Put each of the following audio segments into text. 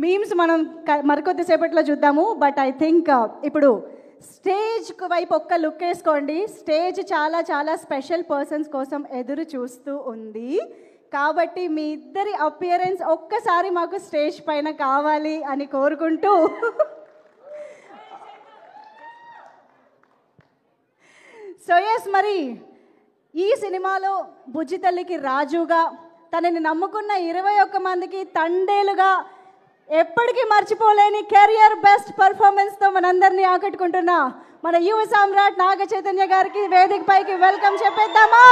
Memes మనం మరికొద్దిసేపట్లో చూద్దాము. But I think ఇప్పుడు స్టేజ్ వైపు ఒక్క లుక్ వేసుకోండి. స్టేజ్ చాలా చాలా స్పెషల్ పర్సన్స్ కోసం ఎదురు చూస్తూ ఉంది. కాబట్టి మీ ఇద్దరి అపియరెన్స్ ఒక్కసారి మాకు స్టేజ్ పైన కావాలి అని కోరుకుంటూ సో ఎస్, మరి ఈ సినిమాలో బుజ్జి తల్లికి రాజుగా, తనని నమ్ముకున్న 21 మందికి తండేలుగా, ఎప్పటికీ మర్చిపోలేని కెరియర్ బెస్ట్ పర్ఫార్మెన్స్తో మనందరినీ ఆకట్టుకుంటున్న మన యువ సామ్రాట్ నాగ చైతన్య గారికి వేదిక పైకి వెల్కమ్ చెప్పేద్దామా?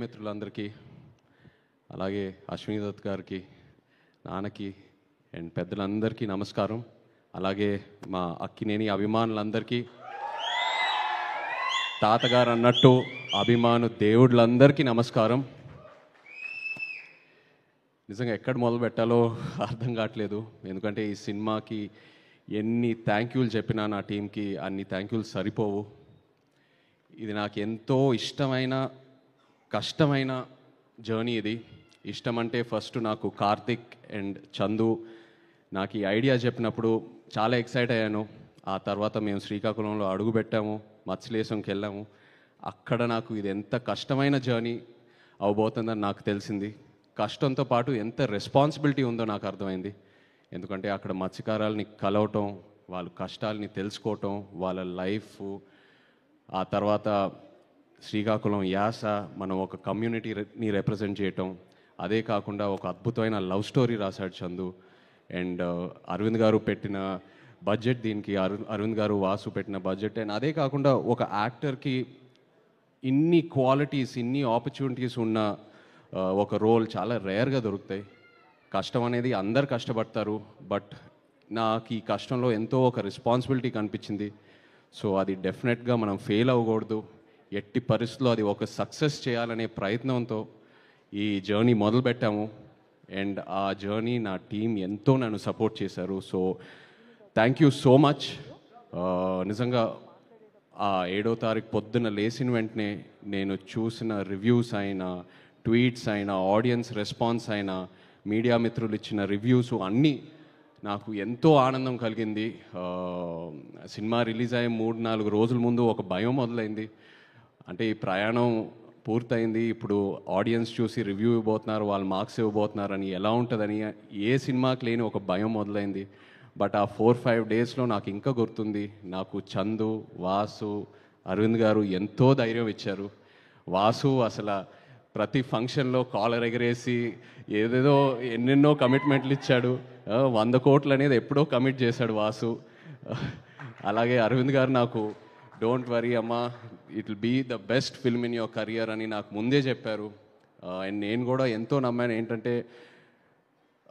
మిత్రులందరికీ, అలాగే అశ్విని దత్ గారికి, నాన్నకి అండ్ పెద్దలందరికీ నమస్కారం. అలాగే మా అక్కినేని అభిమానులందరికీ, తాతగారు అన్నట్టు అభిమాను దేవుళ్ళందరికీ నమస్కారం. నిజంగా ఎక్కడ మొదలు పెట్టాలో అర్థం కావట్లేదు. ఎందుకంటే ఈ సినిమాకి ఎన్ని థ్యాంక్ యూలు చెప్పినా నా టీంకి అన్ని థ్యాంక్ యూలు సరిపోవు. ఇది నాకు ఎంతో ఇష్టమైన కష్టమైన జర్నీ. ఇది ఇష్టం అంటే ఫస్ట్ నాకు కార్తిక్ అండ్ చందు నాకు ఈ ఐడియా చెప్పినప్పుడు చాలా ఎక్సైట్ అయ్యాను. ఆ తర్వాత మేము శ్రీకాకుళంలో అడుగు పెట్టాము, మత్స్యలేశంకి వెళ్ళాము. అక్కడ నాకు ఇది ఎంత కష్టమైన జర్నీ అవబోతుందని నాకు తెలిసింది. కష్టంతో పాటు ఎంత రెస్పాన్సిబిలిటీ ఉందో నాకు అర్థమైంది. ఎందుకంటే అక్కడ మత్స్యకారాలని కలవటం, వాళ్ళ కష్టాలని తెలుసుకోవటం, వాళ్ళ లైఫ్, ఆ తర్వాత శ్రీకాకుళం యాస, మనం ఒక కమ్యూనిటీని రిప్రజెంట్ చేయటం, అదే కాకుండా ఒక అద్భుతమైన లవ్ స్టోరీ రాశాడు చందు. అండ్ అరవింద్ గారు పెట్టిన బడ్జెట్ దీనికి, అరవింద్ గారు వాసు పెట్టిన బడ్జెట్. అండ్ అదే కాకుండా ఒక యాక్టర్కి ఇన్ని క్వాలిటీస్, ఇన్ని ఆపర్చునిటీస్ ఉన్న ఒక రోల్ చాలా రేర్గా దొరుకుతాయి. కష్టం అనేది అందరు కష్టపడతారు, బట్ నాకు ఈ కష్టంలో ఎంతో ఒక రెస్పాన్సిబిలిటీ కనిపించింది. సో అది డెఫినెట్గా మనం ఫెయిల్ అవ్వకూడదు, ఎట్టి పరిస్థితుల్లో అది ఒక సక్సెస్ చేయాలనే ప్రయత్నంతో ఈ జర్నీ మొదలుపెట్టాము. అండ్ ఆ జర్నీ నా టీం ఎంతో నన్ను సపోర్ట్ చేశారు. So thank you so much. నిజంగా ఆ 7వ తారీఖు పొద్దున్న లేచిన వెంటనే నేను చూసిన రివ్యూస్ అయినా, ట్వీట్స్ అయినా, ఆడియన్స్ రెస్పాన్స్ అయినా, మీడియా మిత్రులు ఇచ్చిన రివ్యూస్ అన్నీ నాకు ఎంతో ఆనందం కలిగింది. సినిమా రిలీజ్ అయ్యే 3-4 రోజుల ముందు ఒక భయం మొదలైంది. అంటే ఈ ప్రయాణం పూర్తయింది, ఇప్పుడు ఆడియన్స్ చూసి రివ్యూ ఇవ్వబోతున్నారు, వాళ్ళు మార్క్స్ ఇవ్వబోతున్నారు అని ఎలా ఉంటుందని ఏ సినిమాకి లేని ఒక భయం మొదలైంది. బట్ ఆ 4-5 డేస్లో నాకు ఇంకా గుర్తుంది, నాకు చందు, వాసు, అరవింద్ గారు ఎంతో ధైర్యం ఇచ్చారు. వాసు అసలు ప్రతి ఫంక్షన్లో కాలర్ ఎగరేసి ఏదేదో ఎన్నెన్నో కమిట్మెంట్లు ఇచ్చాడు. 100 కోట్లు అనేది ఎప్పుడో కమిట్ చేశాడు వాసు. అలాగే అరవింద్ గారు నాకు డోంట్ వరీ అమ్మా, it will be the best film in your career అని నాకు ముందే చెప్పారు. అండ్ నేను కూడా ఎంతో నమ్మాను. ఏంటంటే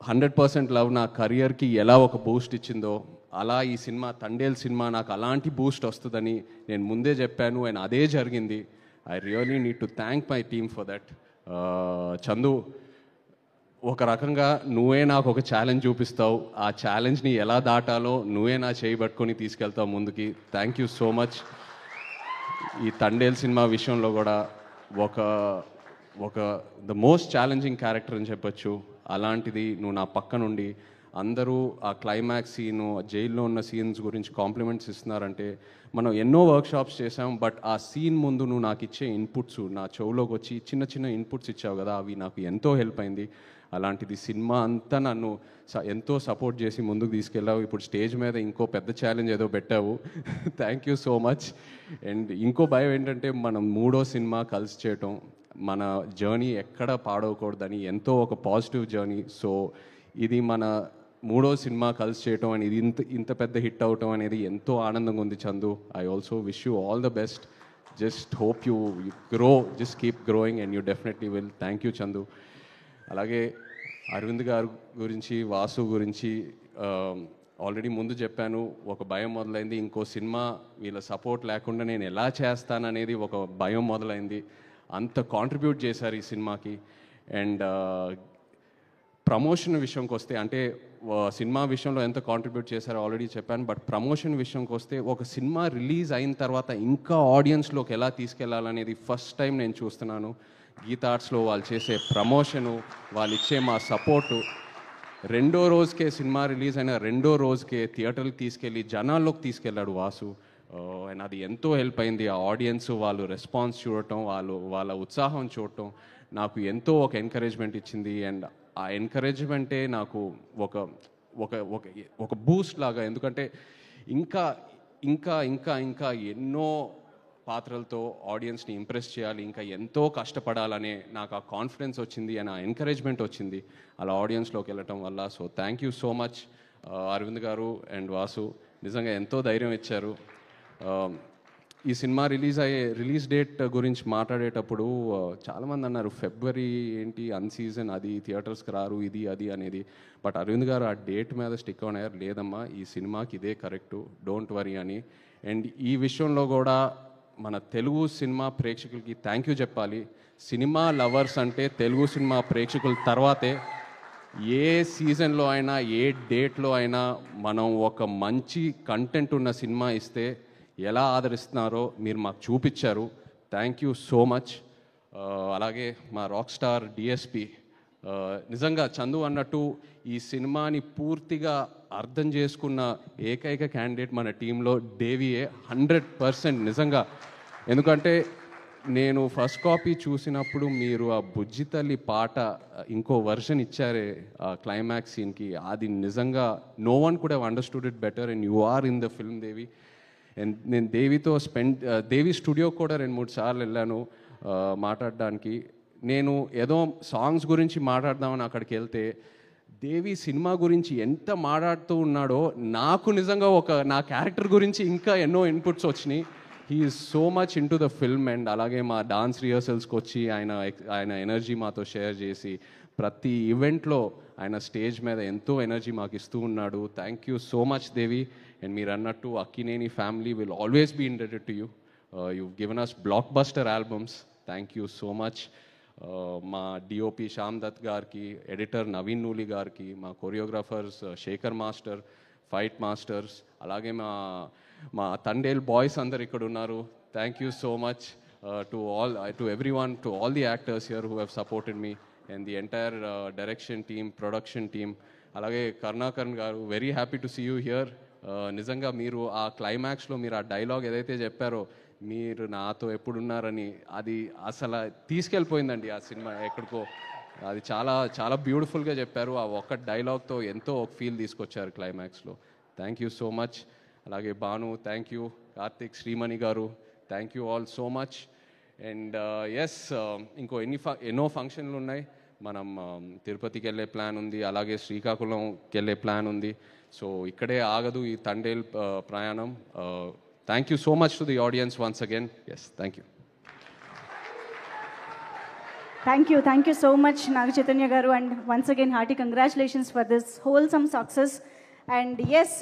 100% లవ్ నా కెరియర్కి ఎలా ఒక బూస్ట్ ఇచ్చిందో, అలా ఈ సినిమా తండేల్ సినిమా నాకు అలాంటి బూస్ట్ వస్తుందని నేను ముందే చెప్పాను. అండ్ అదే జరిగింది. I really need to thank my team for that. Chandu, ఒక రకంగా నువ్వే నాకు ఒక ఛాలెంజ్ చూపిస్తావు, ఆ ఛాలెంజ్ని ఎలా దాటాలో నువ్వే నా చేయి పట్టుకొని తీసుకెళ్తావు ముందుకి. Thank you so much. ఈ తండేల్ సినిమా విషయంలో కూడా ఒక ద మోస్ట్ ఛాలెంజింగ్ క్యారెక్టర్ అని చెప్పొచ్చు. అలాంటిది నువ్వు నా పక్క నుండి అందరూ ఆ క్లైమాక్స్ సీను, జైల్లో ఉన్న సీన్స్ గురించి కాంప్లిమెంట్స్ ఇస్తున్నారంటే, మనం ఎన్నో వర్క్షాప్స్ చేసాం, బట్ ఆ సీన్ ముందు నువ్వు నాకు ఇచ్చే ఇన్పుట్స్, నా చెవులోకి వచ్చి చిన్న చిన్న ఇన్పుట్స్ ఇచ్చావు కదా, అవి నాకు ఎంతో హెల్ప్ అయింది. అలాంటిది సినిమా అంతా నన్ను ఎంతో సపోర్ట్ చేసి ముందుకు తీసుకెళ్ళావు. ఇప్పుడు స్టేజ్ మీద ఇంకో పెద్ద ఛాలెంజ్ ఏదో పెట్టావు. Thank you so much. And ఇంకో భయం ఏంటంటే, మనం 3వ సినిమా కలిసి చేయటం, మన జర్నీ ఎక్కడ పాడవకూడదని ఎంతో ఒక పాజిటివ్ జర్నీ. సో ఇది మన 3వ సినిమా కలిసి చేయటం అని ఇది ఇంత పెద్ద హిట్ అవటం అనేది ఎంతో ఆనందంగా ఉంది Chandu. I also wish you all the best. Just hope you grow, just keep growing and you definitely will. Thank you Chandu. అలాగే అరవింద్ గారు గురించి, వాసు గురించి ఆల్రెడీ ముందు చెప్పాను. ఒక భయం మొదలైంది, ఇంకో సినిమా వీళ్ళ సపోర్ట్ లేకుండా నేను ఎలా చేస్తాననేది ఒక భయం మొదలైంది. అంత కాంట్రిబ్యూట్ చేశారు ఈ సినిమాకి. అండ్ ప్రమోషన్ విషయంకి వస్తే, అంటే సినిమా విషయంలో ఎంత కాంట్రిబ్యూట్ చేశారో ఆల్రెడీ చెప్పాను, బట్ ప్రమోషన్ విషయంకి వస్తే ఒక సినిమా రిలీజ్ అయిన తర్వాత ఇంకా ఆడియన్స్లోకి ఎలా తీసుకెళ్లాలనేది ఫస్ట్ టైం నేను చూస్తున్నాను. గీతా ఆర్ట్స్లో వాళ్ళు చేసే ప్రమోషను, వాళ్ళు ఇచ్చే మా సపోర్టు, రెండో రోజుకే సినిమా రిలీజ్ అయిన రెండో రోజుకే థియేటర్కి తీసుకెళ్ళి జనాల్లోకి తీసుకెళ్ళాడు వాసు. అండ్ అది ఎంతో హెల్ప్ అయింది. ఆ ఆడియన్స్ వాళ్ళు రెస్పాన్స్ చూడటం, వాళ్ళ ఉత్సాహం చూడటం నాకు ఎంతో ఒక ఎంకరేజ్మెంట్ ఇచ్చింది. అండ్ ఆ ఎంకరేజ్మెంటే నాకు ఒక ఒక ఒక ఒక బూస్ట్ లాగా. ఎందుకంటే ఇంకా ఇంకా ఇంకా ఇంకా ఎన్నో పాత్రలతో ఆడియన్స్ని ఇంప్రెస్ చేయాలి, ఇంకా ఎంతో కష్టపడాలనే నాకు ఆ కాన్ఫిడెన్స్ వచ్చింది అండ్ ఆ ఎంకరేజ్మెంట్ వచ్చింది అలా ఆడియన్స్లోకి వెళ్ళటం వల్ల. So thank you so much Arvind గారు అండ్ వాసు, నిజంగా ఎంతో ధైర్యం ఇచ్చారు. ఈ సినిమా రిలీజ్ డేట్ గురించి మాట్లాడేటప్పుడు చాలామంది అన్నారు ఫిబ్రవరి ఏంటి అన్సీజన్, అది థియేటర్స్కి రారు, ఇది అది అనేది. బట్ అరవింద్ గారు ఆ డేట్ మీద స్టిక్ ఆన్ అయ్యారు, లేదమ్మా ఈ సినిమాకి ఇదే కరెక్టు, డోంట్ వరీ అని. అండ్ ఈ విషయంలో కూడా మన తెలుగు సినిమా ప్రేక్షకులకి థ్యాంక్ యూ చెప్పాలి. సినిమా లవర్స్ అంటే తెలుగు సినిమా ప్రేక్షకుల తర్వాతే. ఏ సీజన్లో అయినా, ఏ డేట్లో అయినా మనం ఒక మంచి కంటెంట్ ఉన్న సినిమా ఇస్తే ఎలా ఆదరిస్తున్నారో మీరు మాకు చూపించారు. Thank you so much. అలాగే మా రాక్ స్టార్ డిఎస్పి, నిజంగా చందు అన్నట్టు ఈ సినిమాని పూర్తిగా అర్థం చేసుకున్న ఏకైక క్యాండిడేట్ మన టీంలో దేవియే, 100% నిజంగా. ఎందుకంటే నేను ఫస్ట్ కాపీ చూసినప్పుడు మీరు ఆ బుజ్జి తల్లి పాట ఇంకో వర్షన్ ఇచ్చారే ఆ క్లైమాక్స్ సీన్కి, అది నిజంగా no one could have understood it better and you are in the film Devi. And నేను దేవితో దేవి స్టూడియో కూడా 2-3 సార్లు వెళ్ళాను మాట్లాడడానికి. నేను ఏదో సాంగ్స్ గురించి మాట్లాడదామని అక్కడికి వెళ్తే దేవి సినిమా గురించి ఎంత మాట్లాడుతూ ఉన్నాడో నాకు నిజంగా నా క్యారెక్టర్ గురించి ఇంకా ఎన్నో ఇన్పుట్స్ వచ్చినాయి. He is so much in to the film. And అలాగే మా డాన్స్ రిహర్సల్స్కి వచ్చి ఆయన ఎనర్జీ మాతో షేర్ చేసి ప్రతి ఈవెంట్లో ఆయన స్టేజ్ మీద ఎంతో ఎనర్జీ మాకు ఇస్తూ ఉన్నాడు. Thank you so much Devi. And మీరు అన్నట్టు Akkineni family will always be indebted to you. you've given us blockbuster albums. Thank you so much. మా డిఓపి శ్యామ్ దత్ గారికి, ఎడిటర్ నవీన్ నూలి గారికి, మా choreographers Shekhar master, fight masters, అలాగే మా తండేల్ బాయ్స్ అందరు ఇక్కడ ఉన్నారు. Thank you so much to everyone, to all the actors here who have supported me and the entire direction team, production team. అలాగే కరుణాకరణ్ గారు, very happy to see you here. నిజంగా మీరు ఆ క్లైమాక్స్లో మీరు ఆ డైలాగ్ ఏదైతే చెప్పారో, మీరు నాతో ఎప్పుడున్నారని, అది అసలు తీసుకెళ్ళిపోయిందండి ఆ సినిమా ఎక్కడికో. అది చాలా చాలా బ్యూటిఫుల్గా చెప్పారు. ఆ ఒక్క డైలాగ్తో ఎంతో ఒక ఫీల్ తీసుకొచ్చారు క్లైమాక్స్లో. Thank you so much. అలాగే భాను, థ్యాంక్ యూ. కార్తిక్, శ్రీమణి గారు, thank you all so much. And yes, ఇంకో ఎన్నో ఫంక్షన్లు ఉన్నాయి. మనం తిరుపతికి వెళ్ళే ప్లాన్ ఉంది, అలాగే శ్రీకాకుళంకి వెళ్ళే ప్లాన్ ఉంది. సో ఇక్కడే ఆగదు ఈ తండేల్ ప్రయాణం. Thank you so much to the audience once again. Yes, thank you. Thank you so much, Naga Chaitanya garu, and once again hearty congratulations for this wholesome success. And yes,